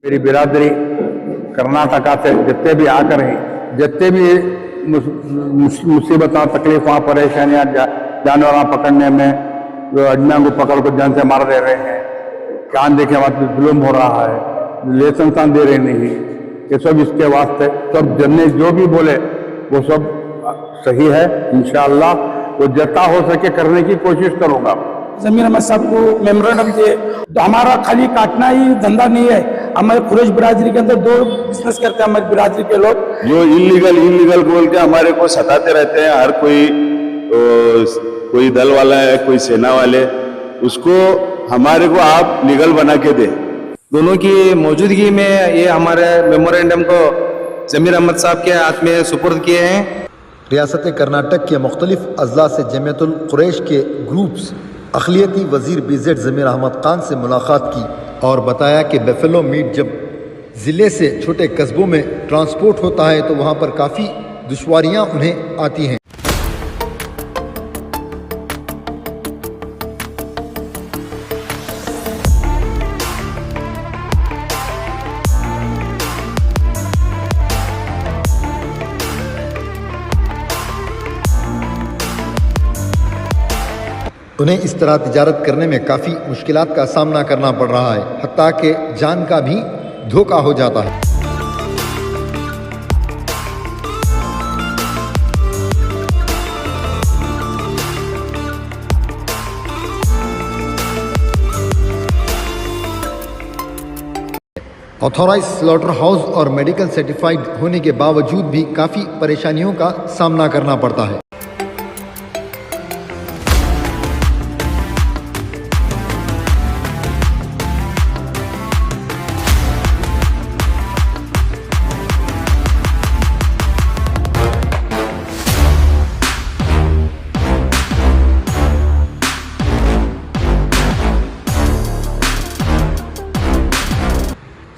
मेरी बिरादरी कर्नाटका से जितने भी आकर हैं, जितने भी मुसीबतों तकलीफों परेशानियां जानवर पकड़ने में जो अजमियों को पकड़ को जान से मार दे रहे हैं, चांदी के बाद जुल्म हो रहा है, लेसन दे रहे नहीं, ये सब इसके वास्ते सब जन्ने जो भी बोले वो सब सही है। इंशाअल्लाह वो जितना हो सके करने की कोशिश करूंगा। जमीर अहमद साहब को मेमोरेंडम दिए तो हमारा खाली काटना ही धंधा नहीं है। हमारे कुरैश बिरादरी के अंदर दो बिजनेस करते हैं हमारी बिरादरी के लोग, जो इलीगल बोल के हमारे को सताते रहते हैं। हर कोई दल वाला है, कोई सेना वाले, उसको हमारे को आप लीगल बना के दे। दोनों की मौजूदगी में ये हमारे मेमोरेंडम को जमीर अहमद साहब के हाथ में सुपुर्द किए हैं। रियासत कर्नाटक के मुख्तलिफ अज़ला से जमीयतुल कुरैश के ग्रुप्स अक़लियती वज़ीर BZ ज़मीर अहमद ख़ान से मुलाकात की और बताया कि बफेलो मीट जब ज़िले से छोटे कस्बों में ट्रांसपोर्ट होता है तो वहाँ पर काफ़ी दुश्वारियाँ उन्हें आती हैं। उन्हें इस तरह तिजारत करने में काफ़ी मुश्किलात का सामना करना पड़ रहा है, हत्ता कि जान का भी धोखा हो जाता है। ऑथोराइज स्लॉटर हाउस और मेडिकल सर्टिफाइड होने के बावजूद भी काफ़ी परेशानियों का सामना करना पड़ता है।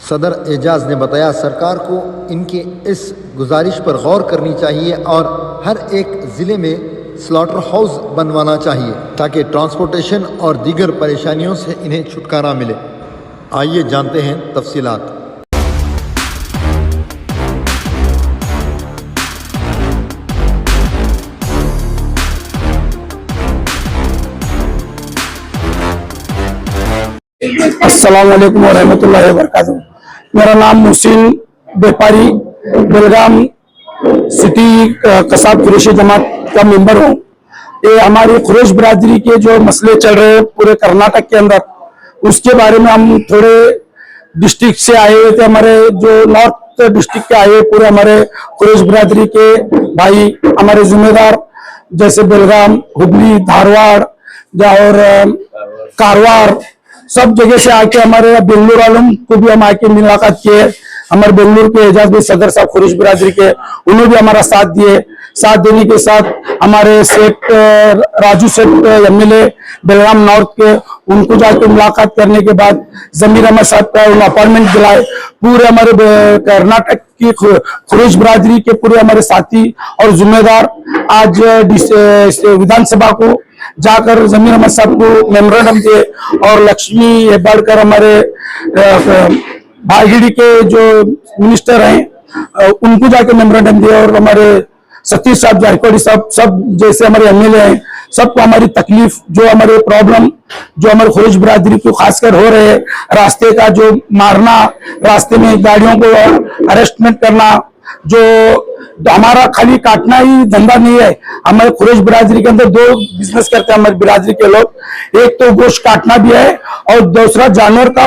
सदर एजाज ने बताया सरकार को इनके इस गुजारिश पर गौर करनी चाहिए और हर एक ज़िले में स्लॉटर हाउस बनवाना चाहिए ताकि ट्रांसपोर्टेशन और दीगर परेशानियों से इन्हें छुटकारा मिले। आइए जानते हैं तफसीलात। अस्सलाम वालेकुम रहमतुल्लाहि व बरकातहू। मेरा नाम मुहसिन व्यापारी बेलगाम सिटी कसाब कुरैशी जमात का मेंबर हूँ। ये हमारी कुरैश बिरादरी के जो मसले चल रहे हैं पूरे कर्नाटक के अंदर, उसके बारे में हम थोड़े डिस्ट्रिक्ट से आए हुए थे, हमारे जो नॉर्थ डिस्ट्रिक्ट के आए हुए पूरे हमारे कुरैश बिरादरी के भाई, हमारे जिम्मेदार जैसे बेलगाम, हुबली, धारवाड़ और कारवार, सब जगह से आके हमारे बेंगलुरु वालों को भी हम आके मुलाकात किए। हमारे बेंगलुरु के एजाज भाई सदर साहब कुरैश बिरादरी के, उन्होंने भी हमारा साथ दिए। साथ देने के साथ हमारे सेठ राजू सेठ MLA बेलगाम नॉर्थ के, उनको जाके मुलाकात करने के बाद जमीर अहमद साहब का अपॉइंटमेंट दिलाए। पूरे हमारे कर्नाटक की कुरैश बिरादरी के पूरे हमारे साथी और जिम्मेदार आज विधानसभा को जाकर जमीर अहमद साहब को मेमोरेंडम दिए और लक्ष्मी हेब्बाड़कर हमारे भाईगिरी के जो मिनिस्टर हैं उनको जाकर मेमोरेंडम दिए और हमारे सतीश साहब जायकवाड़ी साहब सब जैसे हमारे MLA हैं, सबको हमारी तकलीफ जो हमारे प्रॉब्लम जो हमारे कुरैश बिरादरी को खासकर हो रहे हैं, रास्ते का जो मारना, रास्ते में गाड़ियों को अरेस्टमेंट करना, जो हमारा खाली काटना ही धंधा नहीं है। हमारे कुरैश बिरादरी के अंदर दो बिजनेस करते हैं हमारी बिरादरी के लोग, एक तो गोश्त काटना भी है और दूसरा जानवर का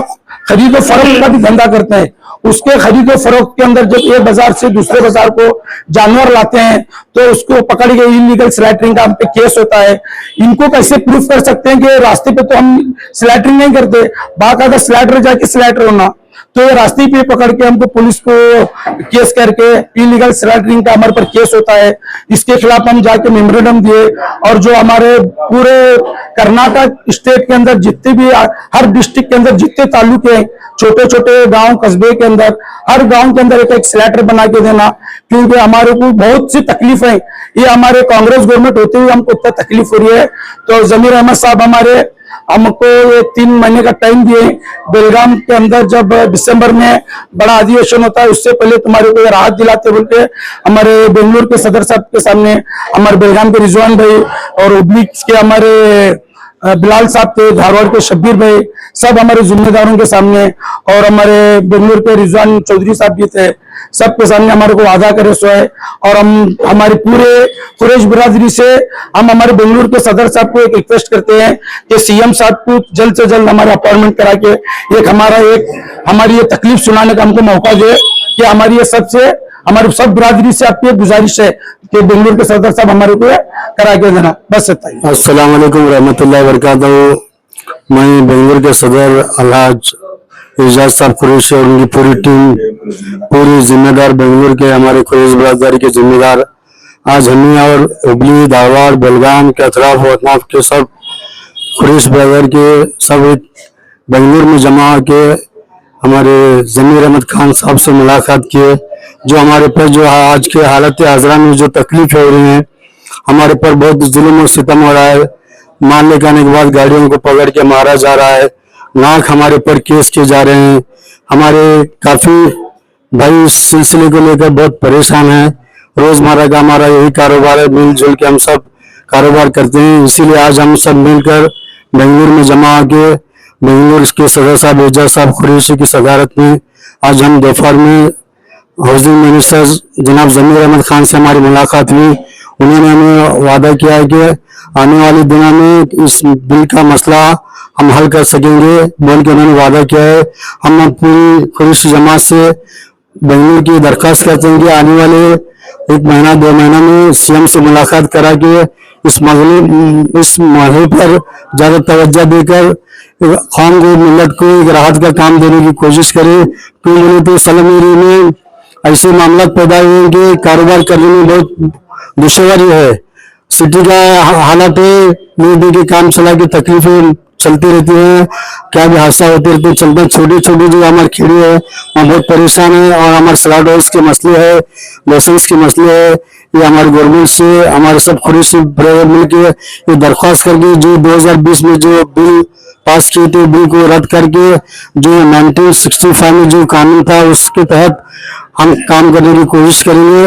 खरीदो फरोख्त का भी धंधा करते हैं। उसके खरीदो फरोख्त के अंदर जब एक बाजार से दूसरे बाजार को जानवर लाते हैं तो उसको पकड़ के इलीगल स्लैटरिंग का हम पे केस होता है। इनको कैसे प्रूफ कर सकते हैं कि रास्ते पे तो हम स्लैटरिंग नहीं करते, बाकायदा स्लैटर जाके स्लैटर होना, तो ये रास्ते पे पकड़ के हमको पुलिस को केस करके इलीगल स्लैटरिंग का हमारे पर केस होता है। इसके खिलाफ हम जाके मेमोरेंडम दिए और जो हमारे पूरे कर्नाटक स्टेट के अंदर जितने भी हर डिस्ट्रिक्ट के अंदर जितने तालुके हैं, छोटे छोटे गांव कस्बे के अंदर, हर गांव के अंदर एक एक स्लैटर बना के देना, क्योंकि हमारे को बहुत सी तकलीफ है। ये हमारे कांग्रेस गवर्नमेंट होते हुए हमको इतना तकलीफ हो रही है। तो जमीर अहमद साहब हमारे हमको ये 3 महीने का टाइम दिए। बेलगाम के अंदर जब दिसंबर में बड़ा अधिवेशन होता है उससे पहले तुम्हारे को राहत दिलाते बोल के हमारे बेंगलुरु के सदर साहब के सामने, हमारे बेलगाम के रिजवान भाई और उबली के हमारे बिलाल साहब थे, धारवाड़ के शब्बीर भाई, सब हमारे जिम्मेदारों के सामने और हमारे बेंगलुरु के रिजवान चौधरी साहब भी थे, सबके सामने हमारे को वादा करे सो है। और हम हमारे पूरे कुरैश बिरादरी से हम हमारे बेंगलुरु के सदर साहब को एक रिक्वेस्ट करते हैं कि सीएम साहब को जल्द से जल्द हमारा अपॉइंटमेंट करा के हमारी ये तकलीफ सुनाने का हमको मौका दे कि हमारी ये हमारे सब बिरादरी से आपकी गुजारिश है कि बेंगलुरु के सदर साहब हमारे को करा के देना। बस इतना ही। अस्सलाम वालेकुम रहमतुल्लाहि व बरकातहू। मैं बेंगलुरु के सदर अलहाज एजाज साहब कुरैशी और उनकी पूरी टीम, पूरी जिम्मेदार बेंगलुरु के हमारे कुरैश बिरादरी के जिम्मेदार, आज हमें और हुबली, धारवाड़, बेलगाम के अतराफ और अतनाफ के सब कुरैश बिरादरी के सब बेंगलुरु में जमा के हमारे जमीर अहमद खान साहब से मुलाकात किए। जो हमारे पर जो आज के हालत हाजरा में जो तकलीफ हो रही है, हमारे पर बहुत जुल्म और सितम हो रहा है। मान लेकर आने के बाद गाड़ियों को पकड़ के मारा जा रहा है, नाक हमारे पर केस किए जा रहे हैं। हमारे काफी भाई इस सिलसिले को लेकर बहुत परेशान है। रोजमर्रा का हमारा यही कारोबार है, मिलजुल के हम सब कारोबार करते हैं। इसीलिए आज हम सब मिलकर बेंगलुरु में जमा आके बेंगलुरु के सदर साहब एजाज साहब कुरैशी की सदारत में आज हम दोपहर में हाउसिंग मिनिस्टर जनाब जमीर अहमद खान से हमारी मुलाकात हुई। उन्होंने हमें वादा किया है कि आने वाले दिनों में इस बिल का मसला हम हल कर सकेंगे बोल के उन्होंने वादा किया है। हम पूरी कुरैशी जमात से बेंगलुरु की दरख्वास्त करते हैं कि आने वाले 1 महीना 2 महीना में सीएम से मुलाकात करा के इस मसले पर ज्यादा तवज्जो देकर कौम को, मिल्लत को एक राहत का काम देने की कोशिश करे। क्यों बोले तो सलम एरिया में ऐसे मामला पैदा हुए कि कारोबार करने में बहुत दुश्वारी है। सिटी का हालात है, लोगों के काम चला के तकलीफें चलती रहती हैं, क्या भी हादसा होते रहते चलते। छोटे छोटे जो हमारे खेड़ी है वहाँ बहुत परेशान है और हमारे स्लॉट हाउस के मसले है, लाइसेंस के मसले है। ये हमारे गवर्नमेंट से हमारे सब कुरैशी ब्रदर मिलकर ये दरख्वास्त करके जो 2020 में जो बिल पास किए थे, बिल को रद्द करके जो 1965 में जो कानून था उसके तहत हम काम करने की कोशिश करेंगे।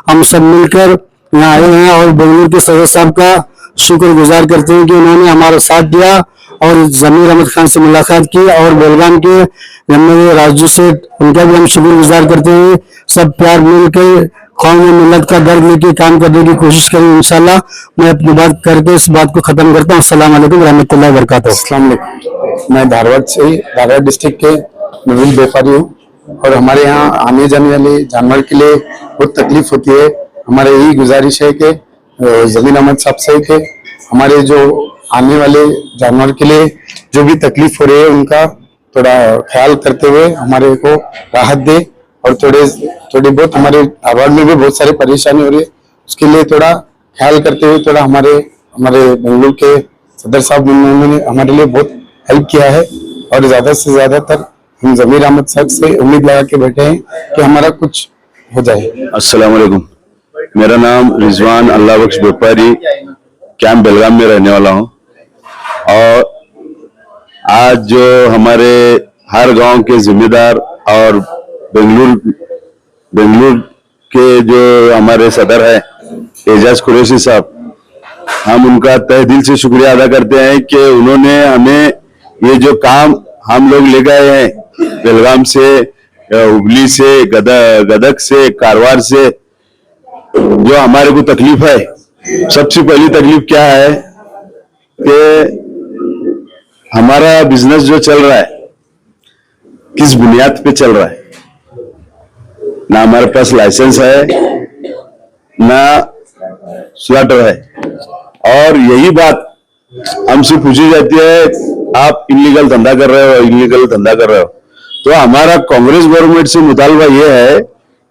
हम सब मिलकर यहाँ आए हैं और बेंगलुरु के सदर साहब का शुक्रगुजार करते हैं कि उन्होंने हमारा साथ दिया और जमीर अहमद खान से मुलाकात की और बेलगाम के राजू से उनका भी हम शुक्रगुजार करते हैं। सब प्यार मिलकर कौम में मिल्लत का दर्द लेके काम करने की कोशिश करें इंशाल्लाह। मैं अपनी बात करके इस बात को खत्म करता हूँ। अस्सलाम वालेकुम रहमतुल्लाहि व बरकातहू। अस्सलाम वालेकुम। मैं धारवाड़ से, धारवाड़ डिस्ट्रिक्ट के नवीन व्यापारी हूँ और हमारे यहाँ आने जाने वाले जानवर के लिए बहुत तकलीफ होती है। हमारे यही गुजारिश है कि जमीर अहमद साहब से कि हमारे जो आने वाले जानवर के लिए जो भी तकलीफ हो रही है उनका थोड़ा ख्याल करते हुए हमारे को राहत दे और थोड़ी बहुत हमारे धारवाड़ में भी बहुत सारी परेशानी हो रही है, उसके लिए थोड़ा ख्याल करते हुए थोड़ा हमारे बेंगलुरु के सदर साहब उन्होंने हमारे लिए बहुत हेल्प किया है और ज्यादा से ज्यादातर हम जमीर अहमद साहब से उम्मीद लगा के बैठे हैं कि हमारा कुछ हो जाए। अस्सलाम वालेकुम। मेरा नाम रिजवान अल्लाह बख्श व्यापारी, कैंप बेलगाम में रहने वाला हूँ। और आज जो हमारे हर गांव के जिम्मेदार और बेंगलुरु के जो हमारे सदर है एजाज कुरैशी साहब, हम उनका तहे दिल से शुक्रिया अदा करते हैं कि उन्होंने हमें ये जो काम हम लोग ले गए हैं बेलगाम से, हुबली से, गदक से, कारवार से, जो हमारे को तकलीफ है। सबसे पहली तकलीफ क्या है कि हमारा बिजनेस जो चल रहा है किस बुनियाद पे चल रहा है। ना हमारे पास लाइसेंस है, ना स्लॉटर है, और यही बात हमसे पूछी जाती है आप इलीगल धंधा कर रहे हो, इलीगल धंधा कर रहे हो। तो हमारा कांग्रेस गवर्नमेंट से मुतालबा यह है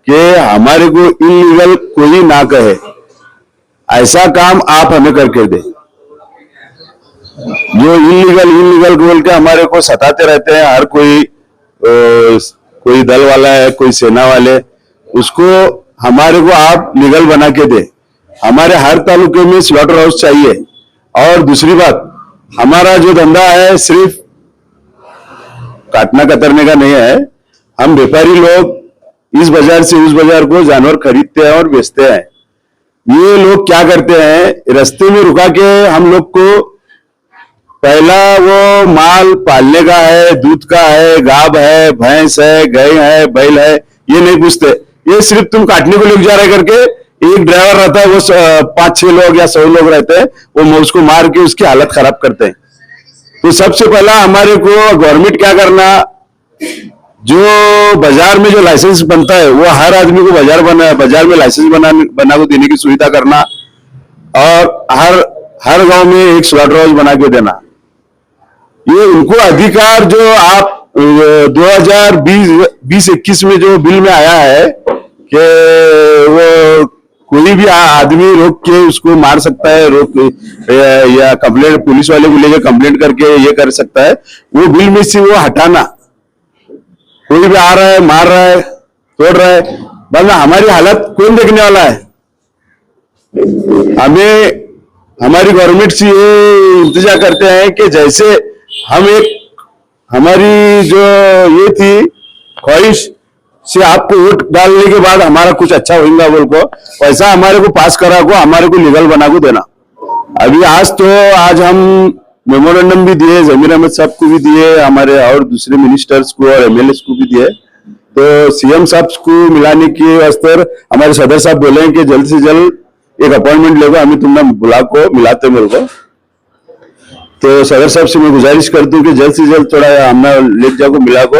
कि हमारे को इलीगल कोई ना कहे, ऐसा काम आप हमें करके दे। जो इलीगल बोल के हमारे को सताते रहते हैं, हर कोई दल वाला है, कोई सेना वाले, उसको हमारे को आप लीगल बना के दे। हमारे हर तालुके में स्लॉटर हाउस चाहिए। और दूसरी बात, हमारा जो धंधा है सिर्फ काटना कतरने का नहीं है। हम व्यापारी लोग इस बाजार से उस बाजार को जानवर खरीदते हैं और बेचते हैं। ये लोग क्या करते हैं, रास्ते में रुका के हम लोग को पहला वो माल पालने का है, दूध का है, गाभ है, भैंस है, गाय है, बैल है, ये नहीं पूछते। ये सिर्फ तुम काटने को लेके जा रहे करके एक ड्राइवर रहता है, वो 5-6 लोग या 100 लोग रहते हैं, वो उसको मार के उसकी हालत खराब करते हैं। तो सबसे पहला हमारे को गवर्नमेंट क्या करना, जो बाजार में जो लाइसेंस बनता है वो हर आदमी को बाजार में लाइसेंस बना को देने की सुविधा करना, और हर गांव में एक स्लॉटर हाउस बना के देना। ये उनको अधिकार जो आप 2020-21 में जो बिल में आया है कि वो कोई भी आदमी रोक के उसको मार सकता है, या कंप्लेंट पुलिस वाले को लेकर कंप्लेंट करके ये कर सकता है, वो बिल में से वो हटाना। कोई भी आ रहा है, मार रहा है, तोड़ रहा है, बस हमारी हालत कौन देखने वाला है? हमें हमारी गवर्नमेंट से ये इंतजार करते हैं कि जैसे हम हमारी जो ये थी ख्वाहिश से आपको वोट डालने के बाद हमारा कुछ अच्छा होगा बोल को, वैसा हमारे को पास करा को, हमारे को लीगल बना को देना। अभी आज हम मेमोरेंडम भी दिए, जमीर अहमद साहब को भी दिए, हमारे और दूसरे मिनिस्टर्स को और एमएलए को भी दिए। तो सीएम साहब को मिलाने के वास्ते हमारे सदर साहब बोले कि जल्द से जल्द एक अपॉइंटमेंट लेगा, हमें तुमने बुला को मिलाते मेरे को। तो सदर साहब से मैं गुजारिश करता हूँ कि जल्द से जल्द थोड़ा हमने ले जाको मिला को,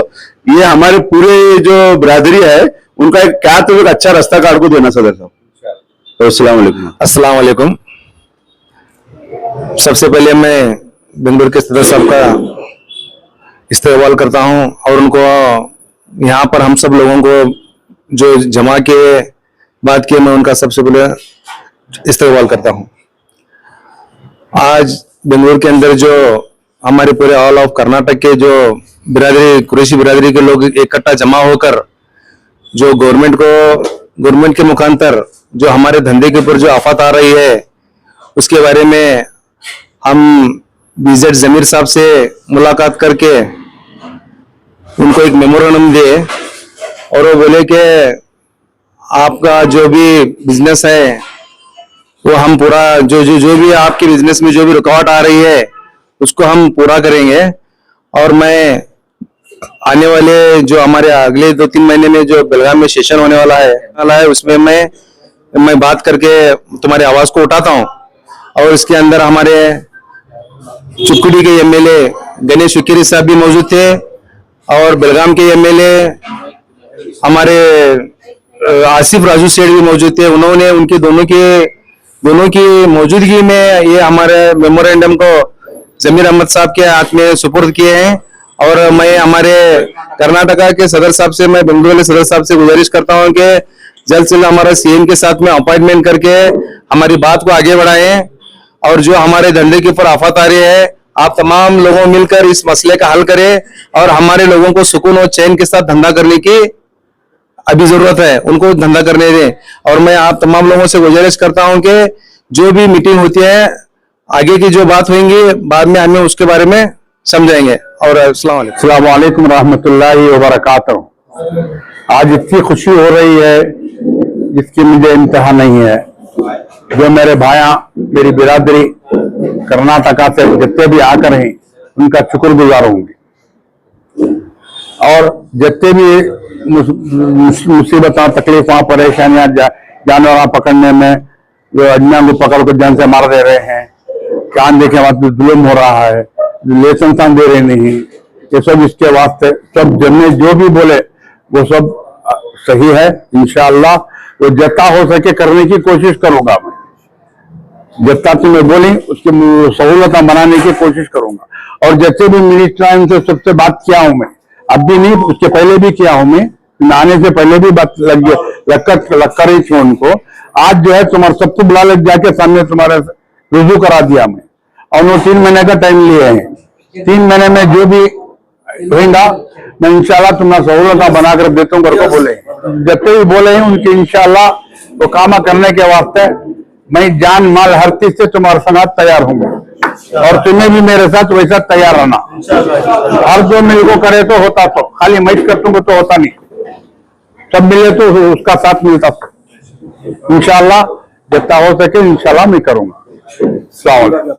ये हमारे पूरे जो बिरादरी है उनका क्या तो एक अच्छा रास्ता काट को देना सदर साहब। तो अस्सलाम वालेकुम। सबसे पहले मैं बेंगलुरु के सदर साहब का इस्तेमाल करता हूं, और उनको यहाँ पर हम सब लोगों को जो जमा के बात किए, मैं उनका सबसे पहले इस्तेमाल करता हूं। आज बेंगलुरु के अंदर जो हमारे पूरे ऑल ऑफ कर्नाटक के जो बिरादरी, कुरैशी बिरादरी के लोग इकट्ठा जमा होकर जो गवर्नमेंट के मुखांतर जो हमारे धंधे के ऊपर जो आफत आ रही है, उसके बारे में हम बीजेड जमीर साहब से मुलाकात करके उनको एक मेमोरेंडम दिए, और वो बोले कि आपका जो भी बिजनेस है वो हम पूरा जो भी आपके बिजनेस में जो भी रुकावट आ रही है उसको हम पूरा करेंगे। और मैं आने वाले जो हमारे अगले 2-3 महीने में जो बेलगाम में सेशन होने वाला है उसमें मैं बात करके तुम्हारी आवाज को उठाता हूं। और इसके अंदर हमारे चुक्कुडी के एमएलए गणेश विकेरी साहब भी मौजूद थे, और बेलगाम के एमएलए हमारे आसिफ राजू सेठ भी मौजूद थे। उन्होंने उनके दोनों की मौजूदगी में ये हमारे मेमोरेंडम को जमीर अहमद साहब के हाथ में सुपुर्द किए हैं। और मैं हमारे कर्नाटका के सदर साहब से, मैं बेंगलुरु वाले सदर साहब से गुजारिश करता हूं कि जल्द से जल्द हमारा सीएम के साथ में अपॉइंटमेंट करके हमारी बात को आगे बढ़ाएं, और जो हमारे धंधे के ऊपर आफत आ रही है, आप तमाम लोगों मिलकर इस मसले का हल करें, और हमारे लोगों को सुकून और चैन के साथ धंधा करने की अभी जरूरत है, उनको धंधा करने दें। और मैं आप तमाम लोगों से गुजारिश करता हूं कि जो भी मीटिंग होती है, आगे की जो बात होंगी बाद में हमें उसके बारे में समझाएंगे। और अस्सलाम वालेकुम रहमतुल्लाहि व बरकातहू। आज इतनी खुशी हो रही है जिसकी मुझे इंतहा नहीं है। जो मेरे भाया, मेरी बिरादरी कर्नाटका से जितने भी आकर हैं उनका शुक्रगुजार होंगे, और जितने भी मुसीबत, तकलीफ, परेशानियां, जानवर पकड़ने में जो अजमियों को पकड़ कर जान से मार दे रहे हैं, कान देखे वहां जुल्म हो रहा है, लाइसेंस दे रहे नहीं, ये सब इसके वास्ते सब जन्ने जो भी बोले वो सब सही है। इंशाअल्लाह वो जितना हो सके करने की कोशिश करूंगा। मैं जितना तुम्हें बोली उसकी सहूलत बनाने की कोशिश करूंगा, और जैसे भी मिनिस्टर से सबसे बात किया हूं मैं, अब भी नहीं, उसके पहले भी किया हूं मैं आने से पहले भी बात लग कर ही थी उनको। आज जो है तुम्हारे सबको बुला ले जाके सामने तुम्हारे रुजू करा दिया मैं, और वो 3 महीने का टाइम लिए हैं। 3 महीने में जो भी होगा मैं इंशाल्लाह तुम्हारा सहूलत बनाकर देता हूँ। घर को बोले जितने भी बोले हैं उनके इंशाल्लाह वो काम करने के वास्ते मैं जान माल हर चीज से तुम्हारे संग तैयार हूँ। और तुम्हें भी मेरे साथ वैसा तैयार रहना। हर जो मेरे को करे तो होता, तो खाली मैं कर दूंगा तो होता नहीं, सब मिले तो उसका साथ मिलता। इंशाल्लाह जितना हो सके इंशाल्लाह मैं करूंगा। अस्सलाम वालेकुम।